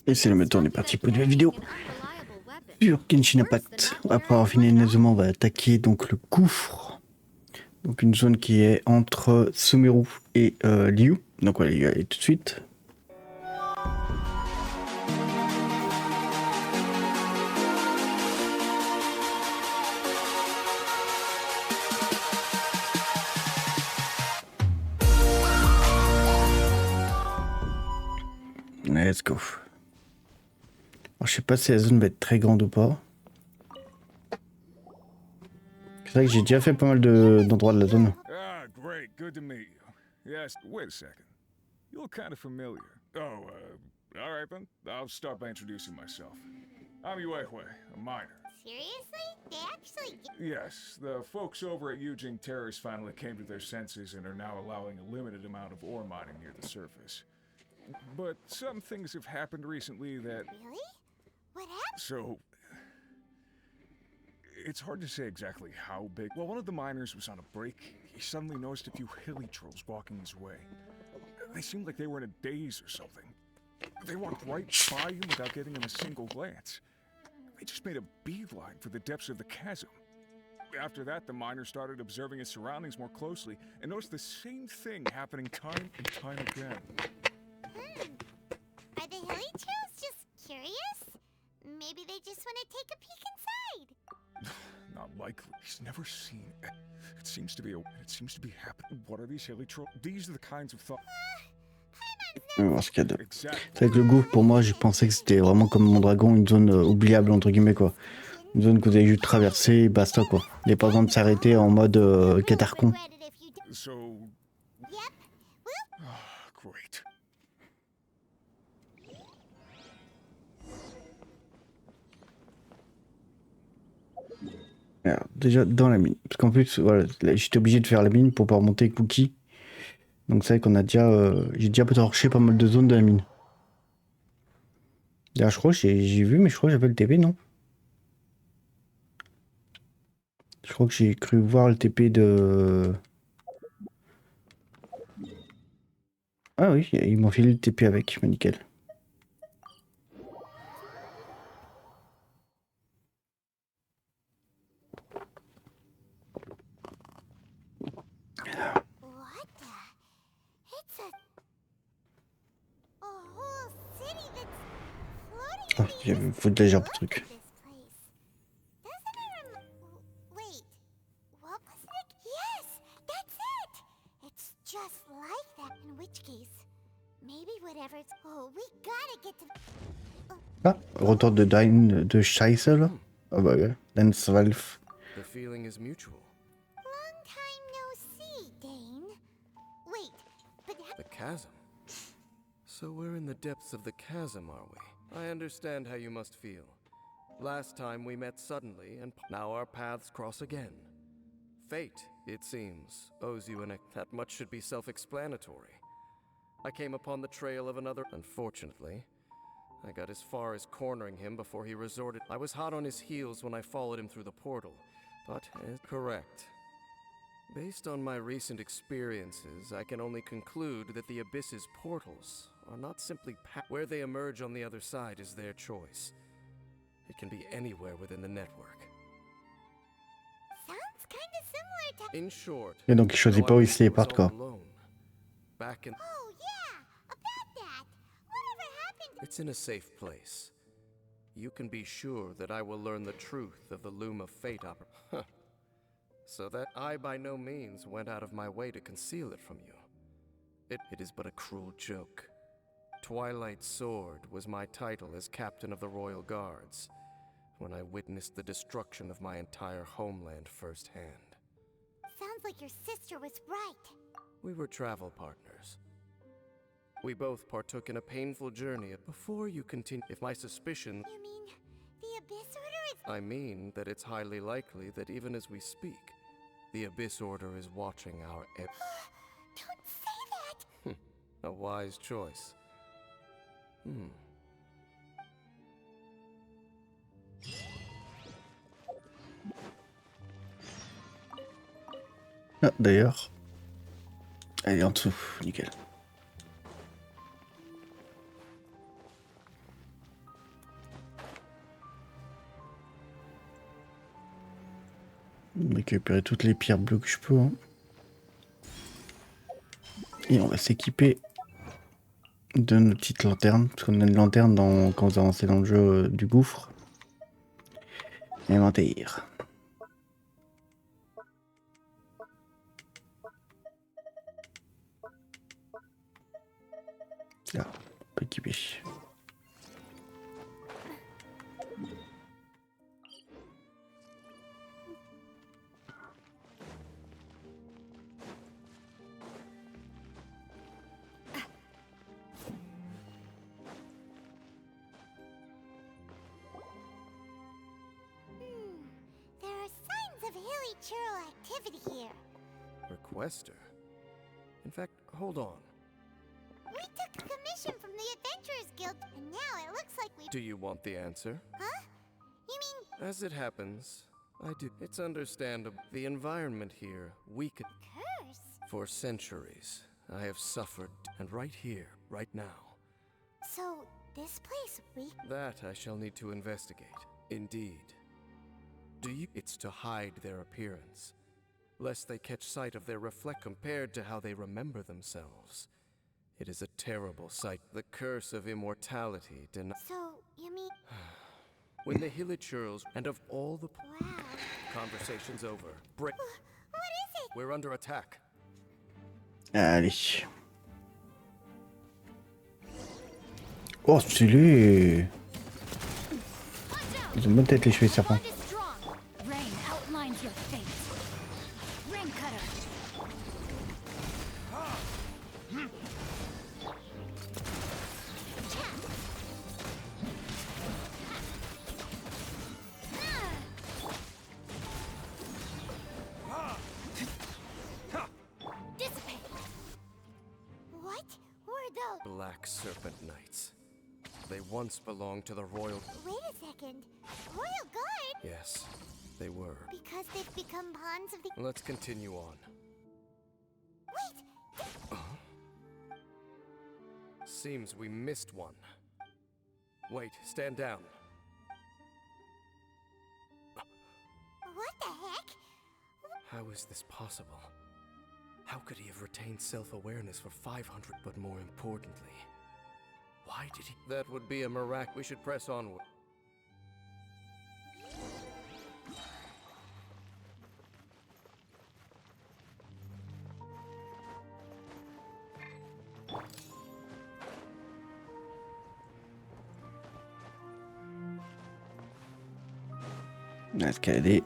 Et c'est le maintenant on est parti pour une nouvelle vidéo sur Genshin Impact. Après avoir fini on va attaquer donc le gouffre. Donc une zone qui est entre Sumeru et Liu. Donc on va y aller tout de suite. Let's go. Alors, je sais pas si la zone va être très grande ou pas. C'est vrai que j'ai déjà fait pas mal d'endroits de la zone. Ah, great. Good to meet you. Yes, wait a second. You look kind of familiar. Oh, all right then. I'll start by introducing myself. I'm Yuehue, a miner. Seriously? They actually... Yes, the folks over at Eugene Terrace finally came to their senses and are now allowing a limited amount of ore mining near the surface. But some things have happened recently that... Really? What happened? So... It's hard to say exactly how big. While one of the miners was on a break, he suddenly noticed a few hilly trolls walking his way. They seemed like they were in a daze or something. They walked right by him without giving him a single glance. They just made a beeline for the depths of the chasm. After that, the miner started observing his surroundings more closely and noticed the same thing happening time and time again. Are the hilly trolls just curious? Maybe they just want to take a peek inside. Not likely. He's never seen it. It seems to be happening. What are these hilly trolls? These are the kinds of thoughts. On va voir ce qu'il y a de... C'est avec le gouffre, pour moi, j'ai pensé que c'était vraiment comme mon dragon, une zone oubliable, entre guillemets, quoi. Une zone que vous avez juste traverser et basta, quoi. Il n'y a pas besoin de s'arrêter en mode catarcon. So... great. Alors, déjà dans la mine. Parce qu'en plus, voilà, j'étais obligé de faire la mine pour pouvoir monter Cookie. Donc c'est vrai qu'on a déjà... j'ai déjà torché pas mal de zones de la mine. D'ailleurs, je crois que j'ai vu, mais je crois que j'avais le TP, non? Je crois que j'ai cru voir le TP de... Ah oui, ils m'ont filé le TP avec, mais nickel. Ah, il faut de légère pour le truc. Wait, what was it? Yes, that's it. It's just like that. In which case, maybe whatever it's... Oh, we gotta get to... Ah, retour de Dine de Scheisse là. Ah bah ouais, Dance Valve. The feeling is mutual. Long time no see, Dane. Wait, but... The chasm. So we're in the depths of the chasm, are we? I understand how you must feel. Last time we met suddenly, and now our paths cross again. Fate, it seems, owes you an... That much should be self-explanatory. I came upon the trail of another... Unfortunately, I got as far as cornering him before he resorted... I was hot on his heels when I followed him through the portal, but... Correct. Based on my recent experiences, I can only conclude that the Abyss's portals are not simply where they emerge on the other side is their choice. It can be anywhere within the network. Sounds kind of similar to... In short, Et donc il choisit pas où il se téléport quoi. Back in... Oh, yeah, about that. Whatever happened... It's in a safe place. You can be sure that I will learn the truth of the Loom of Fate So that I by no means went out of my way to conceal it from you. It is but a cruel joke. Twilight Sword was my title as captain of the Royal Guards, when I witnessed the destruction of my entire homeland firsthand. Sounds like your sister was right. We were travel partners. We both partook in a painful journey. Before you continue, if my suspicion... You mean the Abyss Order is... I mean that it's highly likely that even as we speak, the Abyss Order is watching our... Don't say that! A wise choice. Ah, d'ailleurs. Elle est en dessous, nickel. Récupérer toutes les pierres bleues que je peux. Hein. Et on va s'équiper de nos petites lanternes. Parce qu'on a une lanterne quand vous avancez dans le jeu du gouffre. Inventaire. Là, on peut équiper. There are signs of hilly churl activity here. Requester? In fact, hold on. We took a commission from the Adventurers Guild, and now it looks like we... Do you want the answer? Huh? You mean... As it happens, I do. It's understandable. The environment here weakened. curse? For centuries, I have suffered, and right here, right now. So, this place weak... That I shall need to investigate. Indeed. Do you? It's to hide their appearance, lest they catch sight of their reflect compared to how they remember themselves. It is a terrible sight. The curse of immortality So, you mean... When the Hilichurls and of all the... Wow. Conversation's over. Brick. What is it? We're under attack. Allez. Oh, stylé. Ils ont bonne tête les cheveux serpents. Rain outlines your fate. Rain cutter. Dissipate. What were those? Black Serpent Knights. They once belonged to the royal... Wait a second. Royal Guard? Yes, they were. Because they've become pawns of the... Let's continue on. Wait! Seems we missed one. Wait, stand down. What the heck? How is this possible? How could he have retained self-awareness for 500, but more importantly, why did he? That would be a miracle. We should press onward. Escalader.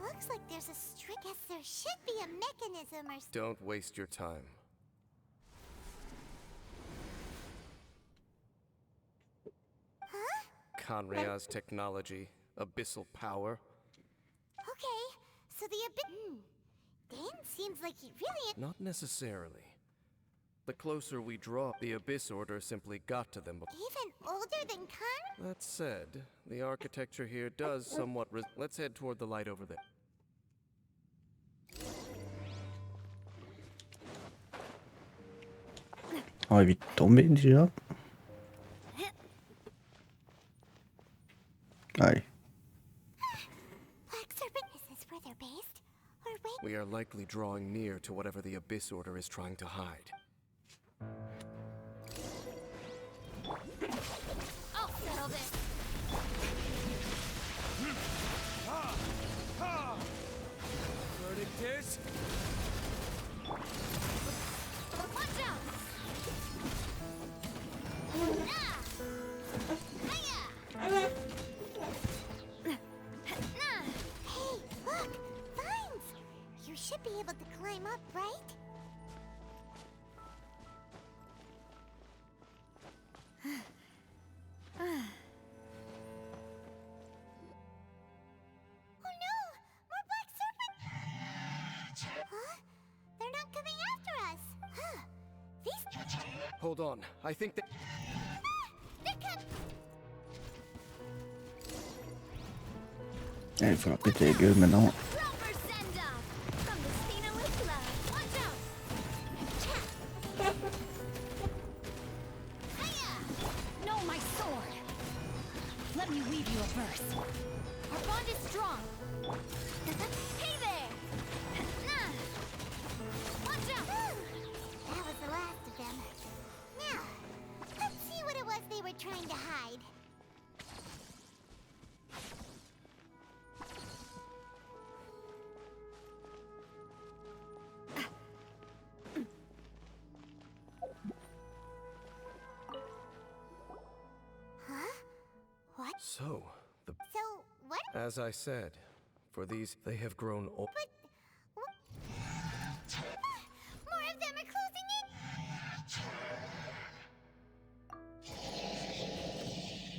Looks like there's a strict... Guess there should be a mechanism or... Don't waste your time. Huh? Conria's technology, abyssal power. Okay, so the Dan seems like he really... Not necessarily. The closer we draw, the Abyss Order simply got to them. Even older than Khan? That said, the architecture here does somewhat let's head toward the light over there. On va vite tomber déjà. Allez. Black Serpent, is this where they're based? Or wait... We are likely drawing near to whatever the Abyss Order is trying to hide. I'll settle this. Verdict is... Watch out! Hey, look! Vines! You should be able to climb up, right? Oh no! More Black Serpent! Huh? They're not coming after us! Huh? These... Hold on, I think that... They're coming! Il faut leur péter les gueules maintenant. Proper send-off from the Stina with blood. Watch out! Hiya! reverse. Our bond is strong. Hey there! Watch out! That was the last of them. Now, let's see what it was they were trying to hide. Huh? What? So, So, what? as I said, for these, they have grown old. But... More of them are closing in!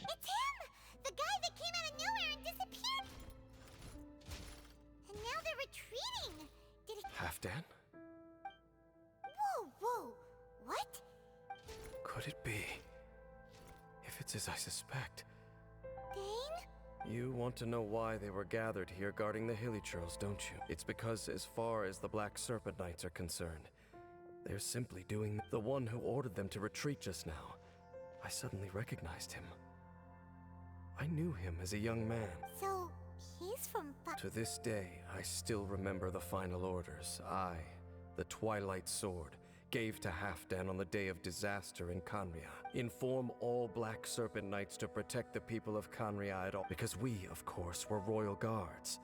It's him! The guy that came out of nowhere and disappeared! And now they're retreating! Did he... Halfdan? Whoa, whoa! What? Could it be? If it's as I suspect. Dane? You want to know why they were gathered here guarding the Hilichurls, don't you? It's because as far as the Black Serpent Knights are concerned, they're simply doing the one who ordered them to retreat just now. I suddenly recognized him. I knew him as a young man. So, he's from... To this day, I still remember the final orders I, the Twilight Sword, gave to Halfdan on the day of disaster in Khaenri'ah. Inform all Black Serpent Knights to protect the people of Khaenri'ah at all, because we, of course, were royal guards.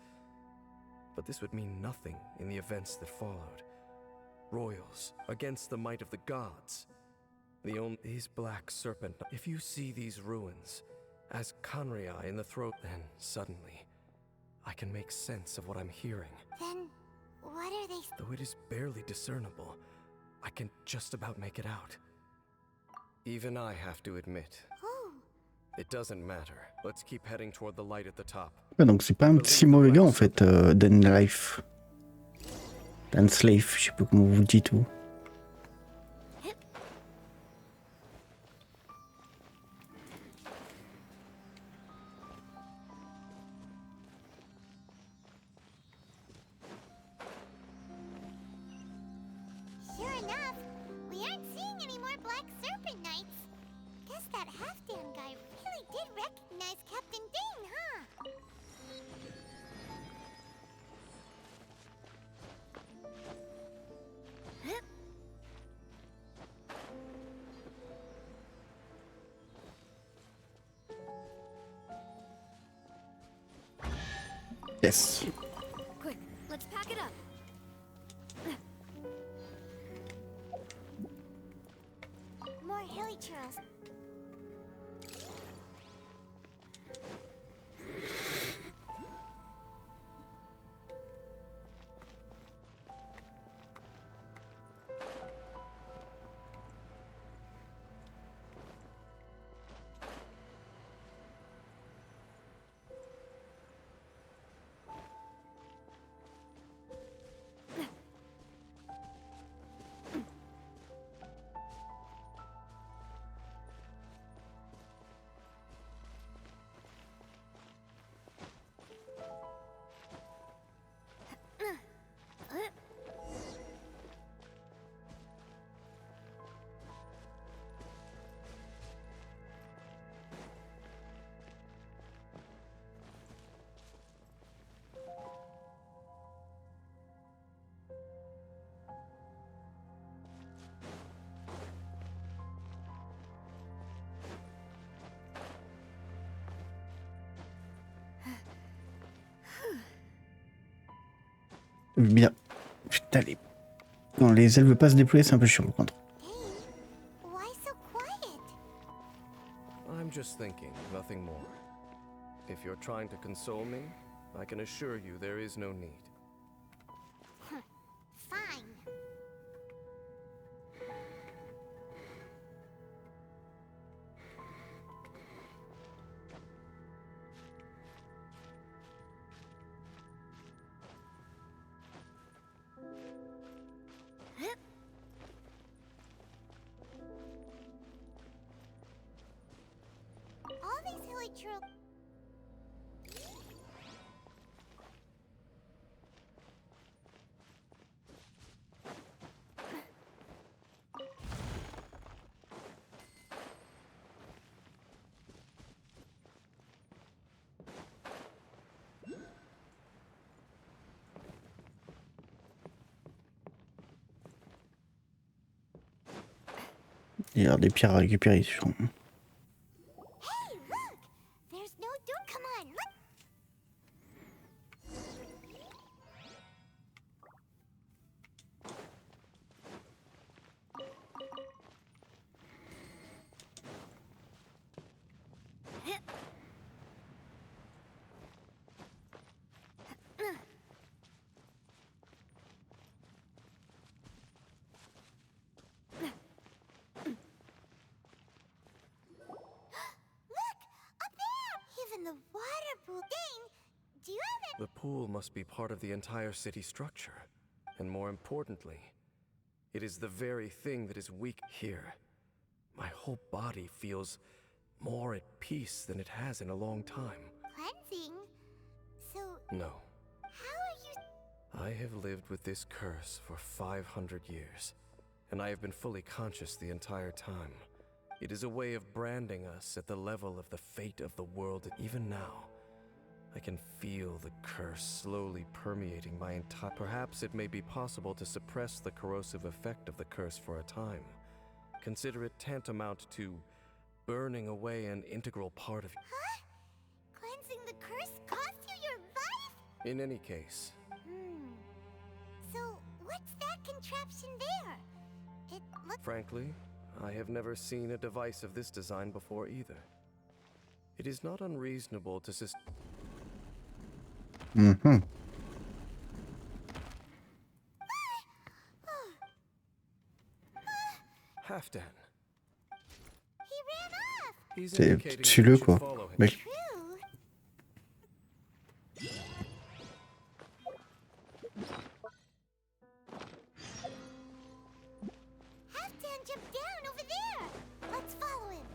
But this would mean nothing in the events that followed. Royals, against the might of the gods. These Black Serpent... If you see these ruins, as Khaenri'ah in the throat, then suddenly, I can make sense of what I'm hearing. Then, what are they... Though it is barely discernible, I can just about make it out. Even I have to admit, Oh, it doesn't matter. Let's keep heading toward the light at the top. Ouais, donc c'est pas un si mauvais gars en fait, Dan Life. Dan Slave, je sais pas comment vous dites vous. sure enough, we aren't seeing any more Black Serpent Knights. Guess that Halfdan guy really did recognize Captain Dane, huh? Yes. Quick, let's pack it up. More hilly churls. Bien. Putain, quand les ailes veulent pas se déployer, c'est un peu chiant par contre. Dane, why so quiet? I'm just thinking, nothing more. If you're trying to console me, I can assure you there is no need. Fine. All these hilly churls... Il y a des pierres à récupérer sur. Hey, look! There's no door. Come on, look! Even the water pool. Dang! Do you have The pool must be part of the entire city structure. And more importantly, it is the very thing that is weak here. My whole body feels more at peace than it has in a long time. cleansing? So, No, how are you? I have lived with this curse for 500 years, and I have been fully conscious the entire time. It is a way of branding us at the level of the fate of the world. Even now, I can feel the curse slowly permeating my entire... Perhaps it may be possible to suppress the corrosive effect of the curse for a time. Consider it tantamount to burning away an integral part of... Huh? Cleansing the curse cost you your life? In any case, So, what's that contraption there? It looks... frankly, I have never seen a device of this design before either. It is not unreasonable to Mm-hmm. Halfdan. He ran off! He's C'est indicating tue-le we should quoi. follow him. Mec. True. Halfdan jumped down over there! Let's follow him!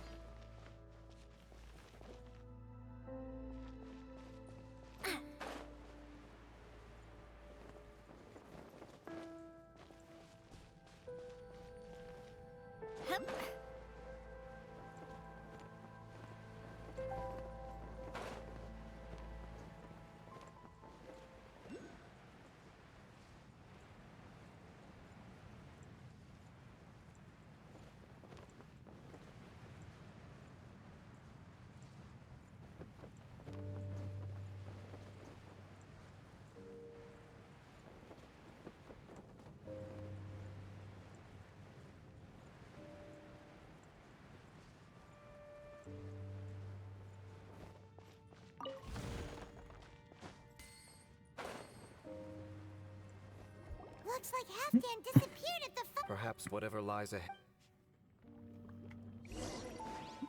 Looks like Halfdan disappeared at the Perhaps whatever lies ahead.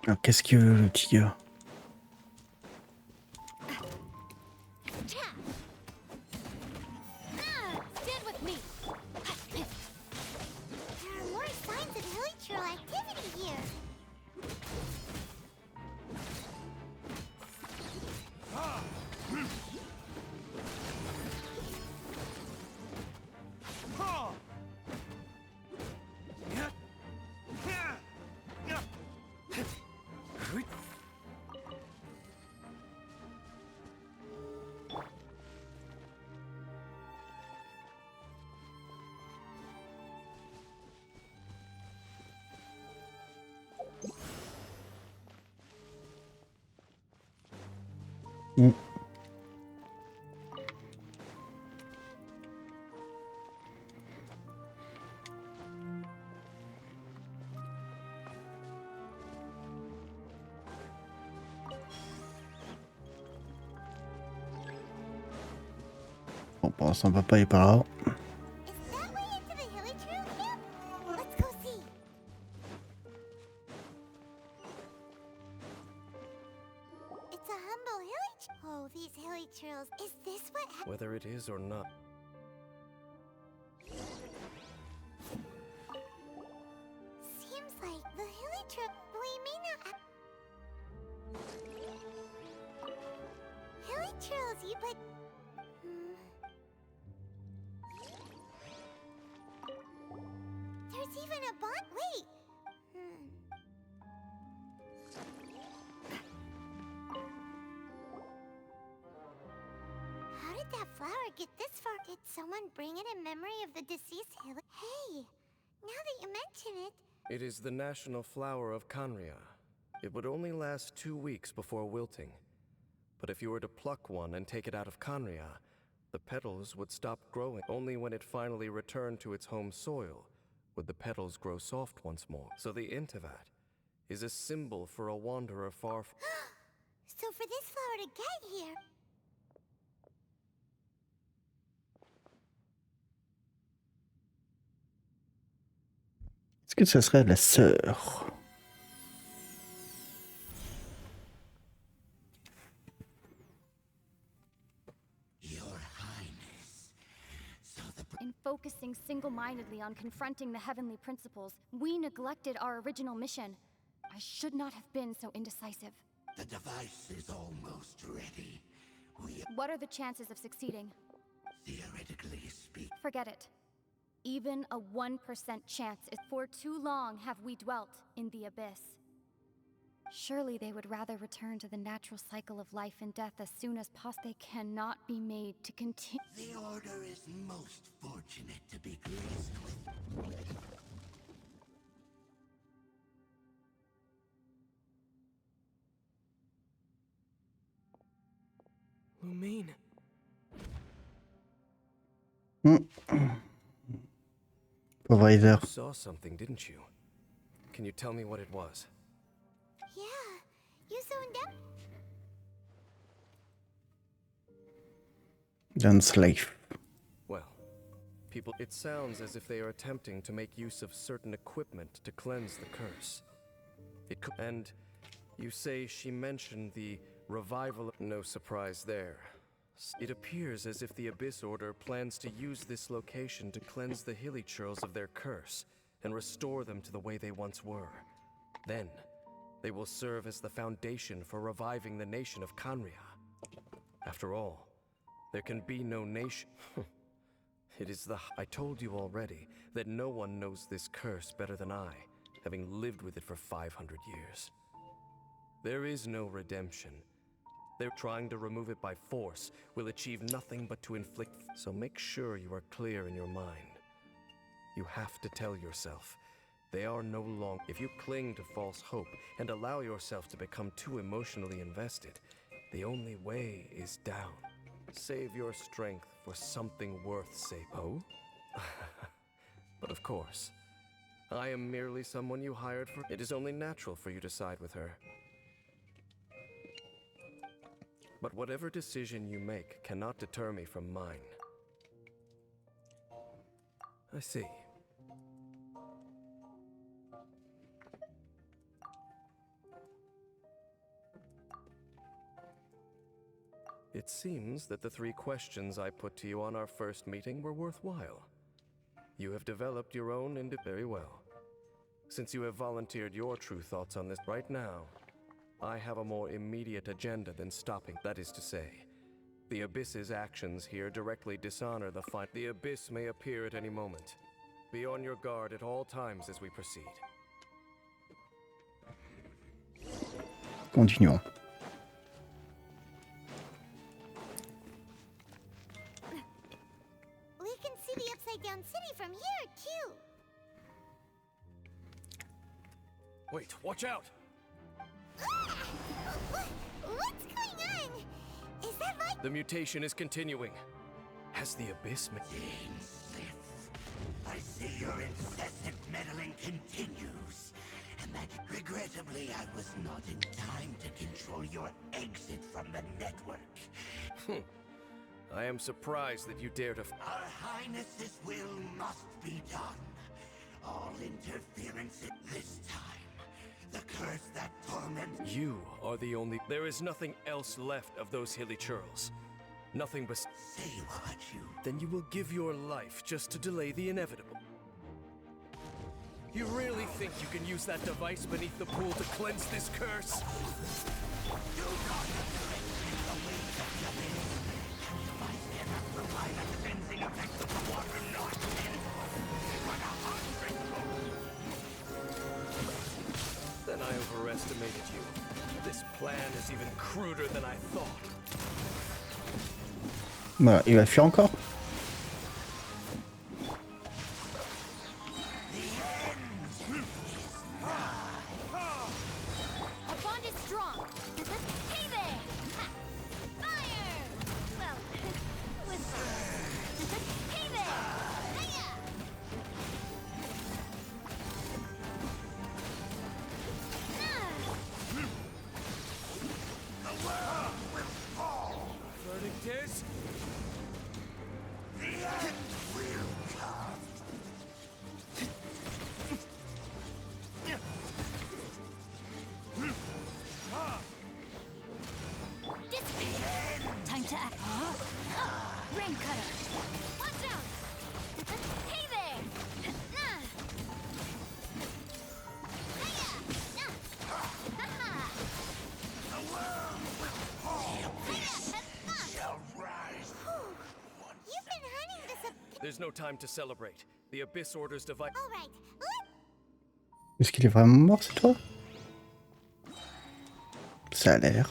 Alors, qu'est-ce qu'il veut le petit gars? Stand with me. There are more signs of hilichurl activity here. Mm. Bon, pour l'instant, papa est par là. Is that way into the hilichurl camp? Let's go see. It's a humble hilichurl. Oh, these hilichurls. Is this what Whether it is or not. seems like the hilichurl? We may not hilichurls, you but there's even a bond. Wait. How did that flower get this far? Did someone bring it in memory of the deceased Hey, now that you mention it, It is the national flower of Canria. It would only last 2 weeks before wilting. But if you were to pluck one and take it out of Canria, the petals would stop growing. Only when it finally returned to its home soil would the petals grow soft once more. So the Intivat is a symbol for a wanderer far from... So for this flower to get here... Est-ce que ça serait la sœur? In focusing single-mindedly on confronting the heavenly principles, we neglected our original mission. I should not have been so indecisive. The device is almost ready. What are the chances of succeeding? Theoretically speak. Forget it. Even a 1% chance is... For too long have we dwelt in the abyss. Surely they would rather return to the natural cycle of life and death as soon as possible. They cannot be made to continue. The Order is most fortunate to be graced with... Lumine. Provider. You saw something, didn't you? Can you tell me what it was? Yeah, you zoned out. Enslave. Well, people... It sounds as if they are attempting to make use of certain equipment to cleanse the curse. It could... And you say she mentioned the revival... No surprise there. It appears as if the Abyss Order plans to use this location to cleanse the Hilichurls of their curse and restore them to the way they once were. Then, they will serve as the foundation for reviving the nation of Canria. After all, there can be no nation... It is the... I told you already that no one knows this curse better than I, having lived with it for 500 years. There is no redemption. They're trying to remove it by force will achieve nothing but to inflict... So make sure you are clear in your mind. You have to tell yourself, they are no longer... If you cling to false hope and allow yourself to become too emotionally invested, the only way is down. Save your strength for something worth saving. Oh? But of course, I am merely someone you hired for... It is only natural for you to side with her. But whatever decision you make cannot deter me from mine. I see. It seems that the 3 questions I put to you on our first meeting were worthwhile. You have developed your own very well. Since you have volunteered your true thoughts on this right now, I have a more immediate agenda than stopping. That is to say, the Abyss's actions here directly dishonor the fight. The Abyss may appear at any moment. Be on your guard at all times as we proceed. Continuons. We can see the Upside Down City from here, too. Wait, watch out! What's going on? Is that like... The mutation is continuing. Has the Abyss... I see your incessant meddling continues, and that regrettably I was not in time to control your exit from the network. I am surprised that you dare to... Our Highness's will must be done. All interference this time. The curse that torments... You are the only... There is nothing else left of those Hilichurls. Nothing but... Say what you... Then you will give your life just to delay the inevitable. You really think you can use that device beneath the pool to cleanse this curse? Do not underestimate the weight of the abyss. That device cannot provide a cleansing effect of the water nor sin. But 100... Then I overestimated you. This plan is even cruder than I thought. Voilà, il va le faire encore. There's no time to celebrate. The Abyss orders device. All right. Est-ce qu'il est vraiment mort cette fois? Ça a l'air.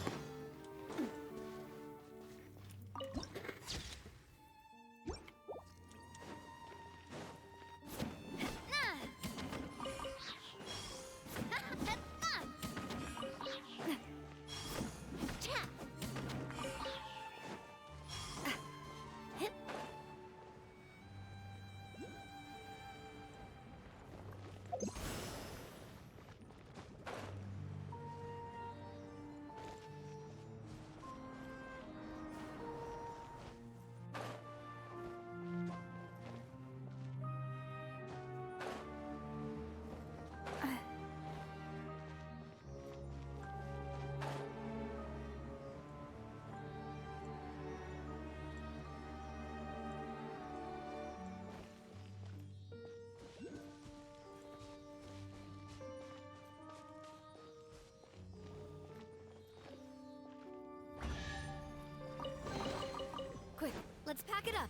Quick, let's pack it up.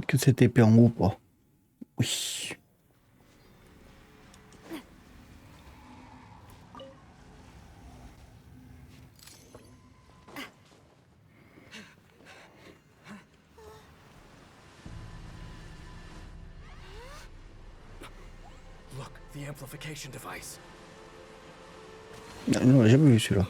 Que cette épée en haut, pas. Oui. Look, the amplification device. Non, on l'a jamais vu celui-là.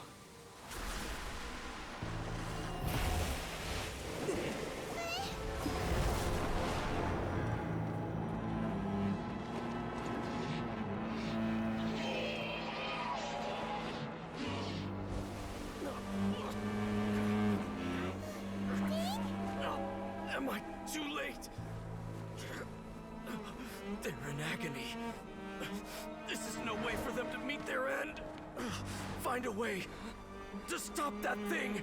Am I too late? They're in agony. This is no way for them to meet their end. Find a way to stop that thing.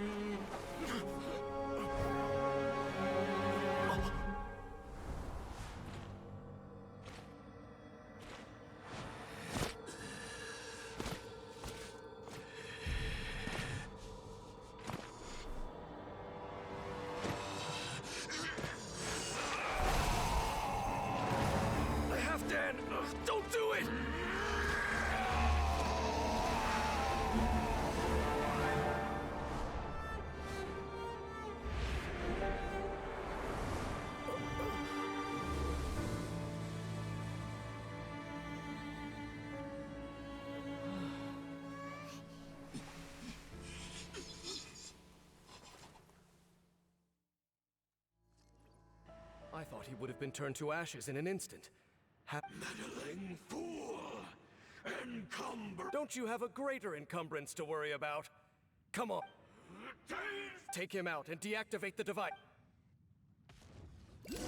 I have to end. Don't do it. I thought he would have been turned to ashes in an instant. Meddling fool! Encumber! Don't you have a greater encumbrance to worry about? Come on. Take him out and deactivate the device. Behold!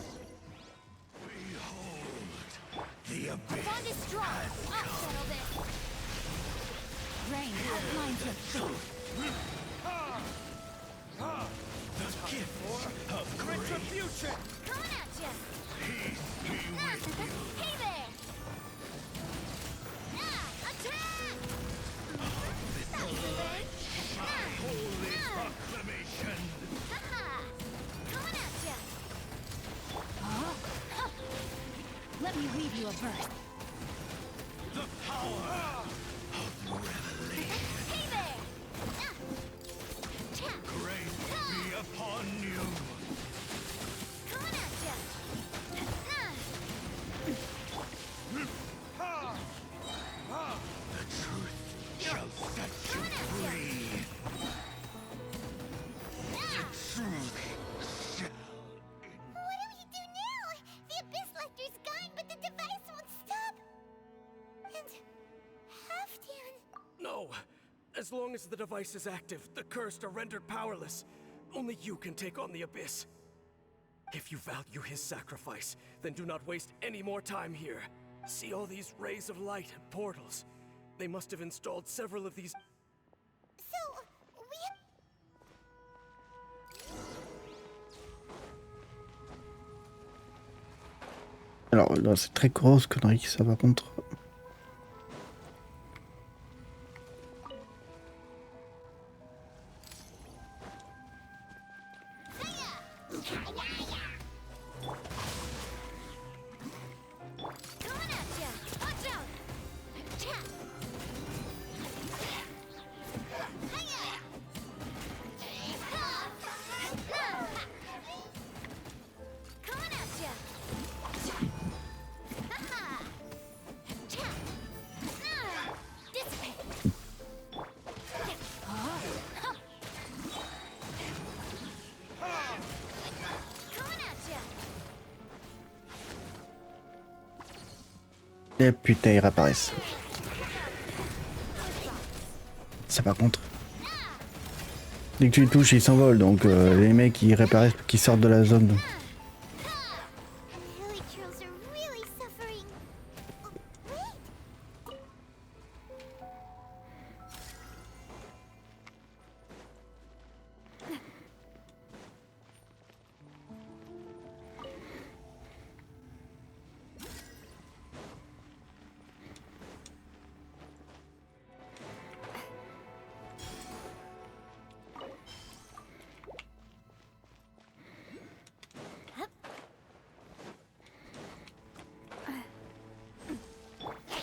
The abyss! Bond is strong. I'll settle this. Rain outlines it. The gift of retribution! Coming at ya. Peace be with you! Hey there. Attack! Holy proclamation! Coming at ya. Let me read you a verse. The power of revelation! Hey there. Grace be upon you! Coming at ya. The truth shall set you free! The truth shall... What do we do now? The Abyss Lecter's gone, but the device won't stop. And Halfdan. No. As long as the device is active, the cursed are rendered powerless. Only you can take on the Abyss. If you value his sacrifice, then do not waste any more time here. See all these rays of light and portals? They must have installed several of these. So, we have... Alors, là, c'est très grosse connerie, ça, par contre. Et putain, ils réapparaissent. Ça, par contre. Dès que tu les touches, ils s'envolent. Donc, les mecs, ils réapparaissent, qui sortent de la zone. Hilly trolls are really suffering. Wait!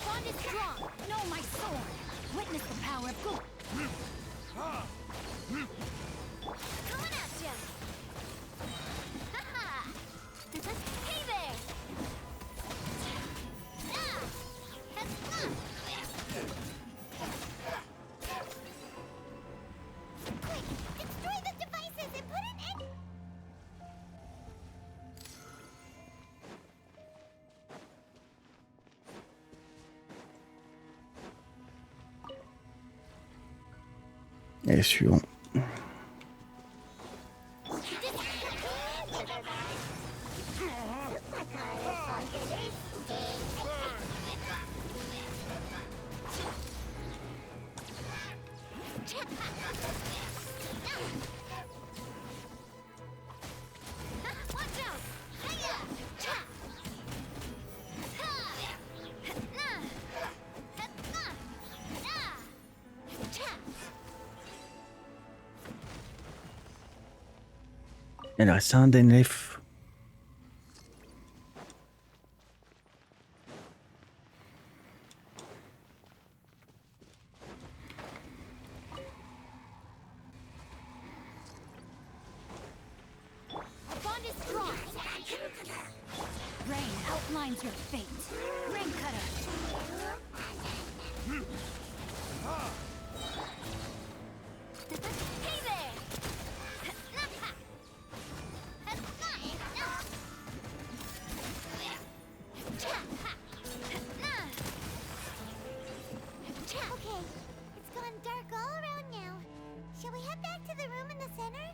Bond is strong. Know my sword. Witness the power of Gouffre. Coming at ya! Haha! Hey there! Quick! Destroy the devices and put an end. Et suivant. Watch out! Hiya! Cha! Ha! Na! Na! Na! Cha! Il reste un DNF. Bond is strong. Rain outlines your fate. Ring cutter. Hey there! Okay, it's gone dark all around now. Shall we head back to the room in the center?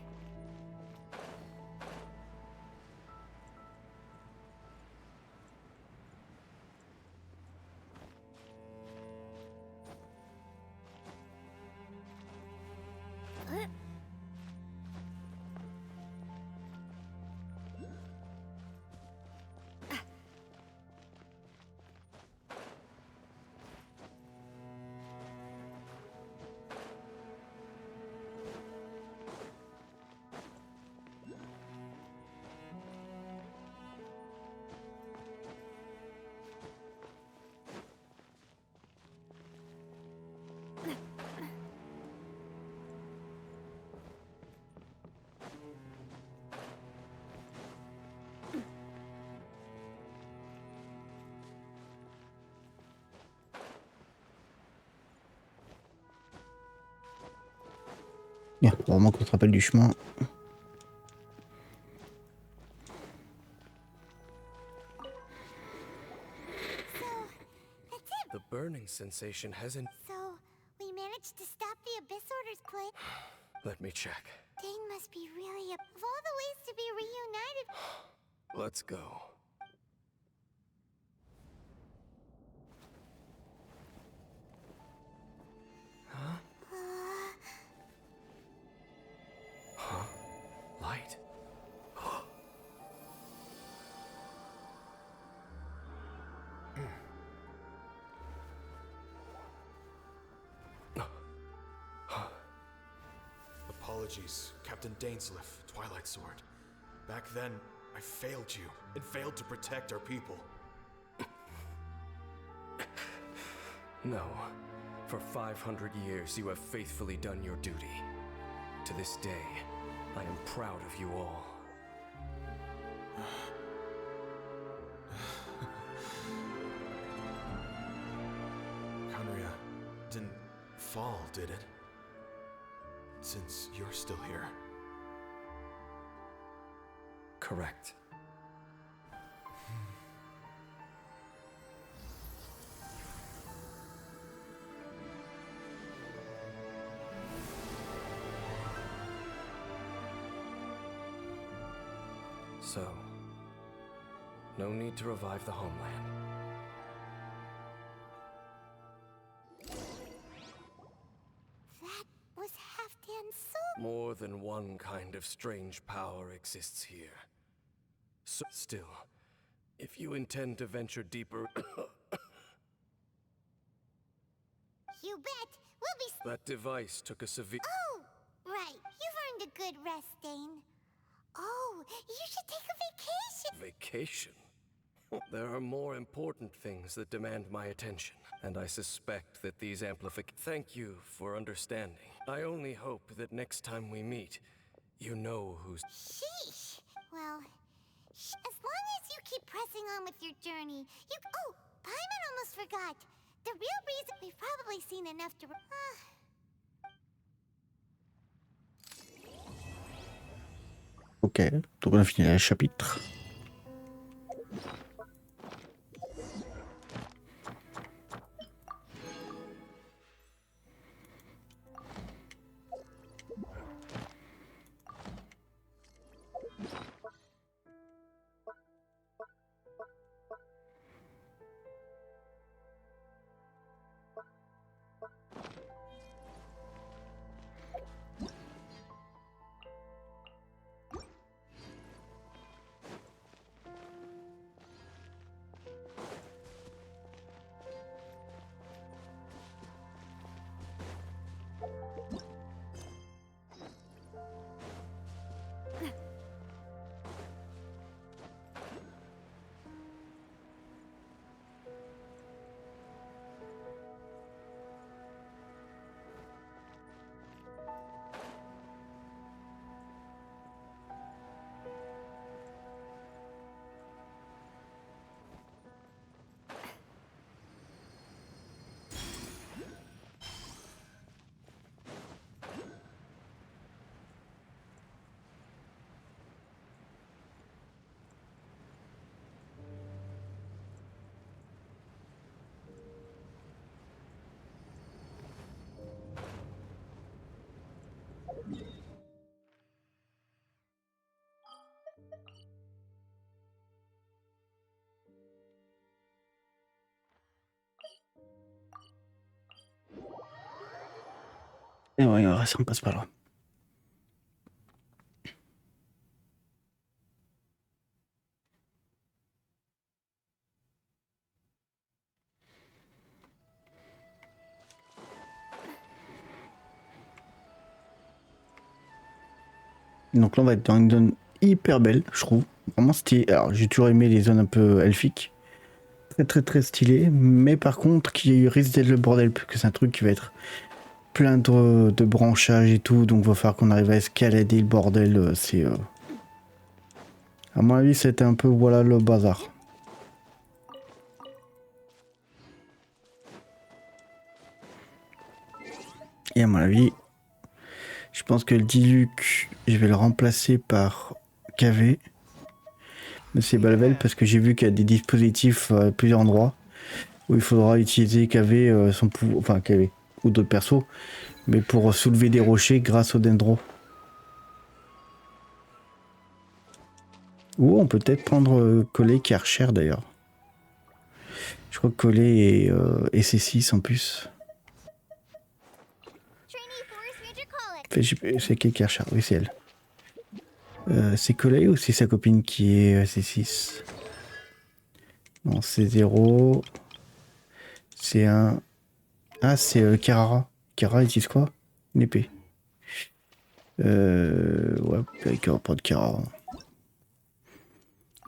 Bien, vraiment qu'on se rappelle du chemin. That's it. The burning sensation hasn't. So, we managed to stop the Abyss Order's play. Let me check. Dane must be really of all the ways to be reunited. Let's go. Huh? Light. apologies, Captain Dainsliff, Twilight Sword. Back then, I failed you, and failed to protect our people. No. For 500 years, you have faithfully done your duty. To this day, I am proud of you all. Conria didn't fall, did it? Since you're still here. Correct. So, no need to revive the homeland. That was Halfdan's soul. More than one kind of strange power exists here. So, still, if you intend to venture deeper, You bet. We'll be. that device took a severe... Oh, right. You've earned a good rest, Dane. Oh, you should take a vacation. Vacation? There are more important things that demand my attention, and I suspect that these Thank you for understanding. I only hope that next time we meet, you know who's... Sheesh. Well, as long as you keep pressing on with your journey, you... Oh, Paimon almost forgot. The real reason we've probably seen enough to... Ok, donc on a fini le chapitre. Et ouais, on passe par là. Donc là on va être dans une zone hyper belle, je trouve. Vraiment stylée. Alors j'ai toujours aimé les zones un peu elfiques. Très stylé. Mais par contre qui risque d'être le bordel, parce que c'est un truc qui va être plein de branchages et tout. Donc il va falloir qu'on arrive à escalader le bordel. C'est à mon avis c'était un peu voilà le bazar. Et à mon avis, je pense que le Diluc, je vais le remplacer par KV. Mais c'est Balvel parce que j'ai vu qu'il y a des dispositifs à plusieurs endroits où il faudra utiliser KV, son pouvoir, enfin KV ou d'autres persos, mais pour soulever des rochers grâce au dendro. Ou on peut peut-être prendre Collet qui est archère d'ailleurs. Je crois que Collet est C6 en plus. C'est qui est archère? Oui, c'est elle. C'est Collet ou c'est sa copine qui est C6? Non, c'est 0. C'est un... Ah, c'est Kerara. Kerara utilise quoi? Une épée. Ouais, avec un prod Kara.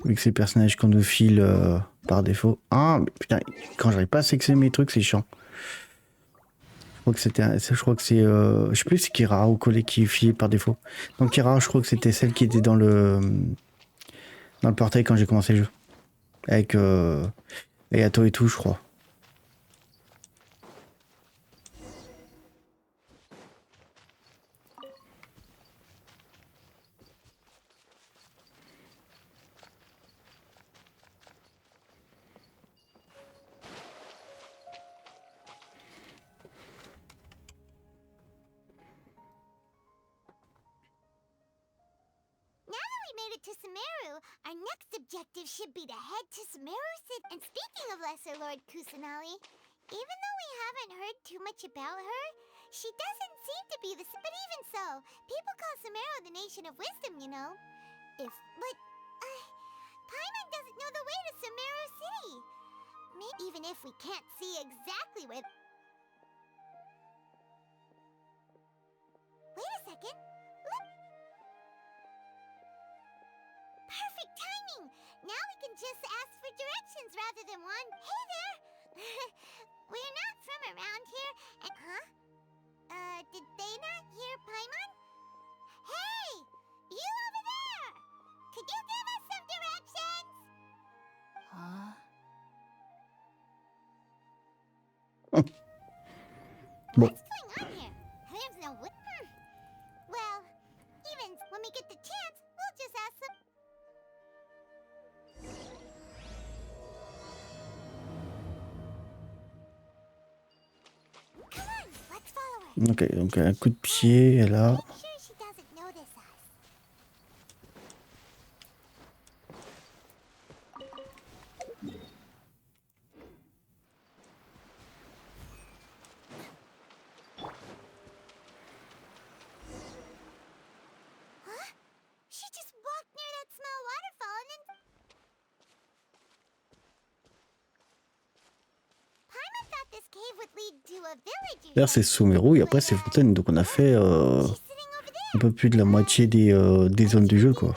Avec ces personnages qu'on nous file par défaut. Ah, mais putain, quand j'arrive pas à sélectionner mes trucs, c'est chiant. Je crois que c'était, je crois que c'est, je sais plus si c'est Kira ou Collet qui est filé par défaut. Donc Kira, je crois que c'était celle qui était dans le portail quand j'ai commencé le jeu. Avec Ayato et tout, je crois. To Sumeru, our next objective should be to head to Sumeru City. And speaking of Lesser Lord Kusanali, even though we haven't heard too much about her, she doesn't seem to be the... But even so, people call Sumeru the Nation of Wisdom, you know. Paimon doesn't know the way to Sumeru City. Maybe even if we can't see exactly where... Wait a second. Look! Perfect timing! Now we can just ask for directions rather than one. Hey there! We're not from around here, and... Huh? Did they not hear Paimon? Hey! You over there! Could you give us some directions? Huh? Bon. What's going on here? There's no... Well, even when we get the chance, we'll just ask them... Ok, donc un coup de pied, et là... Là c'est Sumeru et après c'est Fontaine, donc on a fait un peu plus de la moitié des zones du jeu quoi.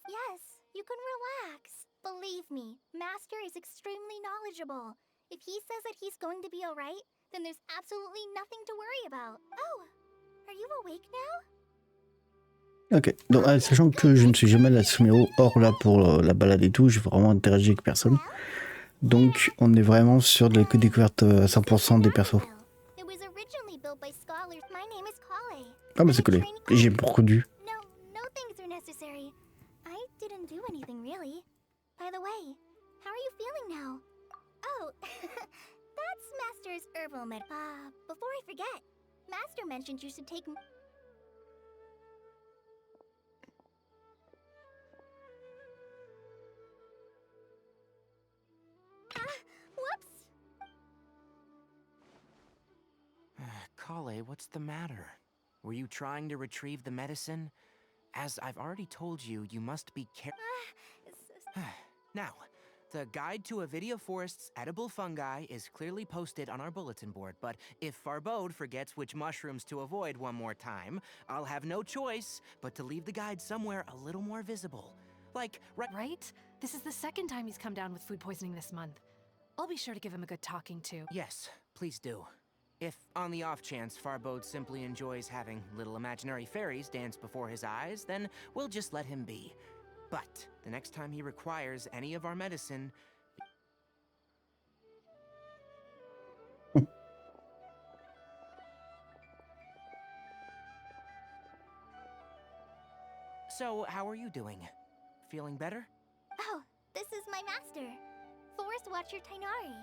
Yes, you can relax. Believe me, Master is extremely knowledgeable. If he says that he's going to be alright, then there's absolutely nothing to worry about. Oh, are you awake now? Ok, donc sachant que je ne suis jamais la Sumeru hors là pour la balade et tout, j'ai vraiment interagi avec personne. Donc on est vraiment sur de la découverte à 100% des persos. It was originally built by scholars scholars. My name is Kale. Ah bah c'est collé. J'ai reconnu. No things are necessary. I didn't do anything really. By the way, how are you feeling now? Oh, that's Master's herbal med. Before I forget, Master mentioned you should take. Whoops. Kale, what's the matter? Were you trying to retrieve the medicine? As I've already told you, you must be careful. Now, the guide to Avidia Forest's edible fungi is clearly posted on our bulletin board, but if Farbode forgets which mushrooms to avoid one more time, I'll have no choice but to leave the guide somewhere a little more visible. Like, Right? This is the second time he's come down with food poisoning this month. I'll be sure to give him a good talking to. Yes, please do. If, on the off chance, Farbode simply enjoys having little imaginary fairies dance before his eyes, then we'll just let him be. But the next time he requires any of our medicine... So, how are you doing? Feeling better? Oh, this is my master, Forest Watcher Tainari.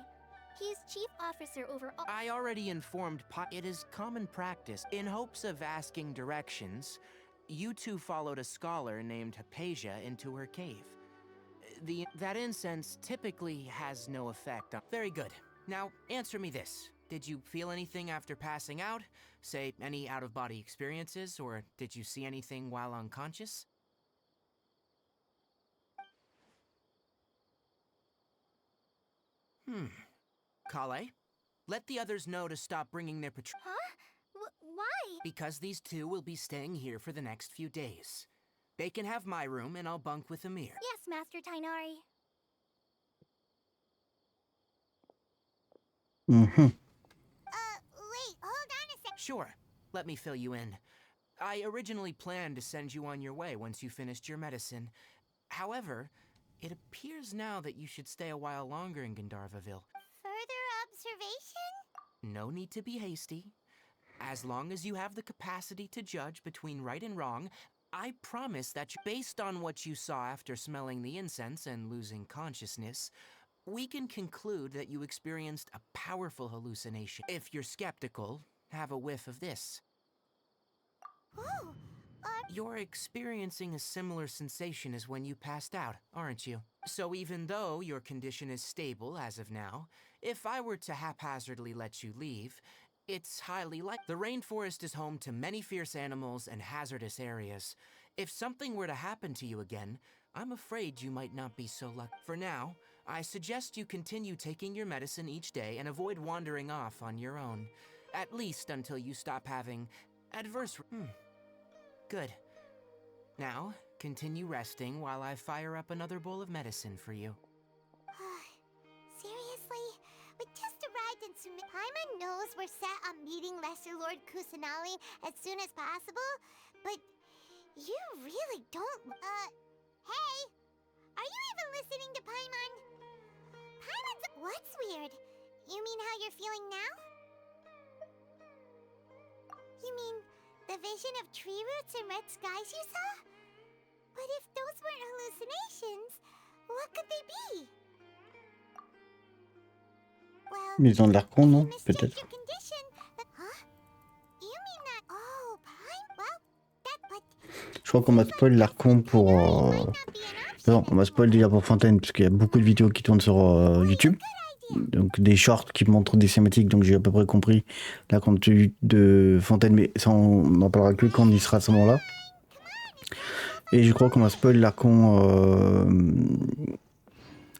He's chief officer over all. I already informed it is common practice. In hopes of asking directions, you two followed a scholar named Hypatia into her cave. That incense typically has no effect on... Very good. Now, answer me this. Did you feel anything after passing out? Say, any out-of-body experiences, or did you see anything while unconscious? Kale, let the others know to stop bringing their patrol. Huh? Why? Because these two will be staying here for the next few days. They can have my room and I'll bunk with Amir. Yes, Master Tainari. Mhm. Wait, hold on a sec. Sure, let me fill you in. I originally planned to send you on your way once you finished your medicine. However, it appears now that you should stay a while longer in Gandharvaville. Further observation? No need to be hasty. As long as you have the capacity to judge between right and wrong, I promise that based on what you saw after smelling the incense and losing consciousness, we can conclude that you experienced a powerful hallucination. If you're skeptical, have a whiff of this. Oh, You're experiencing a similar sensation as when you passed out, aren't you? So even though your condition is stable as of now, if I were to haphazardly let you leave, it's highly likely. The rainforest is home to many fierce animals and hazardous areas. If something were to happen to you again, I'm afraid you might not be so lucky. For now, I suggest you continue taking your medicine each day and avoid wandering off on your own. At least until you stop having adverse... Good. Now, continue resting while I fire up another bowl of medicine for you. seriously? We just arrived in Paimon knows we're set on meeting Lesser Lord Kusanali as soon as possible, but you really don't. Hey! Are you even listening to Paimon? Paimon's. What's weird? You mean how you're feeling now? You mean the vision of tree roots and red skies you saw? But if those weren't hallucinations, what could they be? Well, Mais ils ont l'air cons, non? Peut-être. Je crois qu'on m'a spoil l'arcon pour... Non, on m'a spoil déjà pour Fontaine, parce qu'il y a beaucoup de vidéos qui tournent sur YouTube. Donc des shorts qui montrent des cinématiques, donc j'ai à peu près compris la contenu de Fontaine, mais ça on n'en parlera que quand on y sera à ce moment-là. Et je crois qu'on m'a spoil l'arcon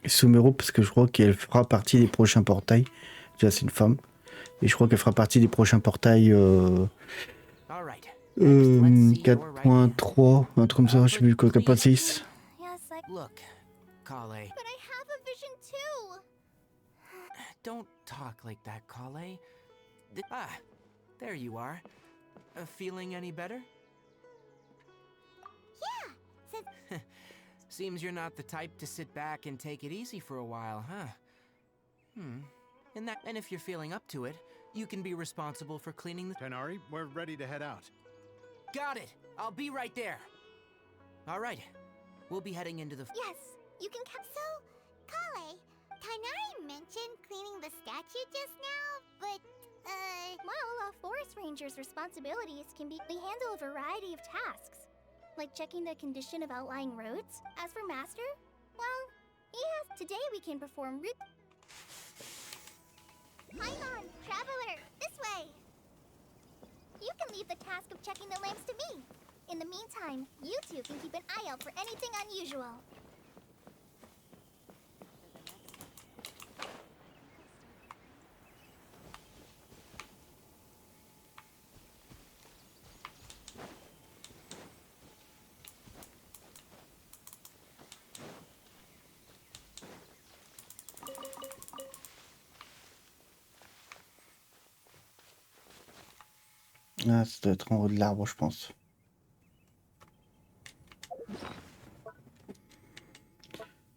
Sumeru, parce que je crois qu'elle fera partie des prochains portails. Déjà c'est une femme, et je crois qu'elle fera partie des prochains portails 4.3, un truc comme ça, je sais plus quoi, 4.6. Look, Kale. Don't talk like that, Kale. There you are. Feeling any better? Yeah. Seems you're not the type to sit back and take it easy for a while, huh? And if you're feeling up to it, You can be responsible for cleaning the... Tenari, we're ready to head out. Got it! I'll be right there. All right. We'll be heading into the... Yes, you can come. So, Kale, Tainari mentioned cleaning the statue just now, but, well, a forest ranger's responsibilities can be... They handle a variety of tasks, like checking the condition of outlying roads. As for Master, well, he has... Today we can perform route... Paimon, Traveler, this way! You can leave the task of checking the lamps to me. In the meantime, you two can keep an eye out for anything unusual. Ah, ça doit être en haut de l'arbre, je pense.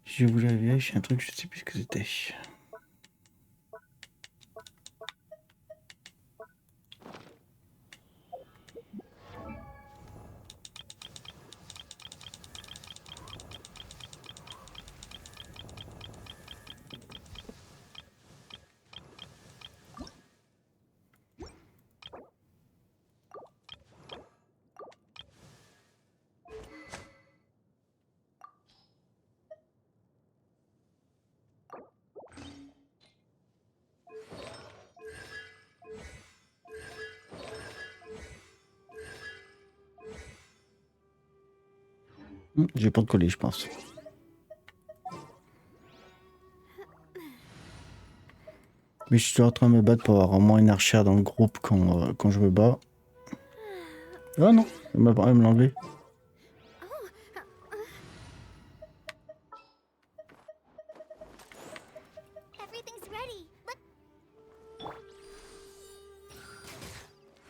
Je voulais vérifier un truc, je sais plus ce que c'était. J'ai pas de coller, je pense. Mais je suis en train de me battre pour avoir au moins une archère dans le groupe quand je me bats. Ah non, elle m'a me l'enlever.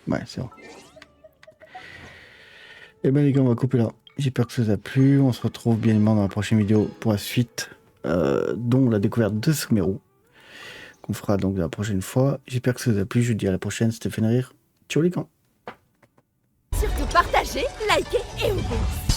Ouais, c'est bon. Et ben les gars, on va couper là. J'espère que ça vous a plu. On se retrouve bien évidemment dans la prochaine vidéo pour la suite, dont la découverte de Sumeru, qu'on fera donc la prochaine fois. J'espère que ça vous a plu. Je vous dis à la prochaine. C'était Fenrir. Ciao les gars. Surtout partagez, likez et ouvrez.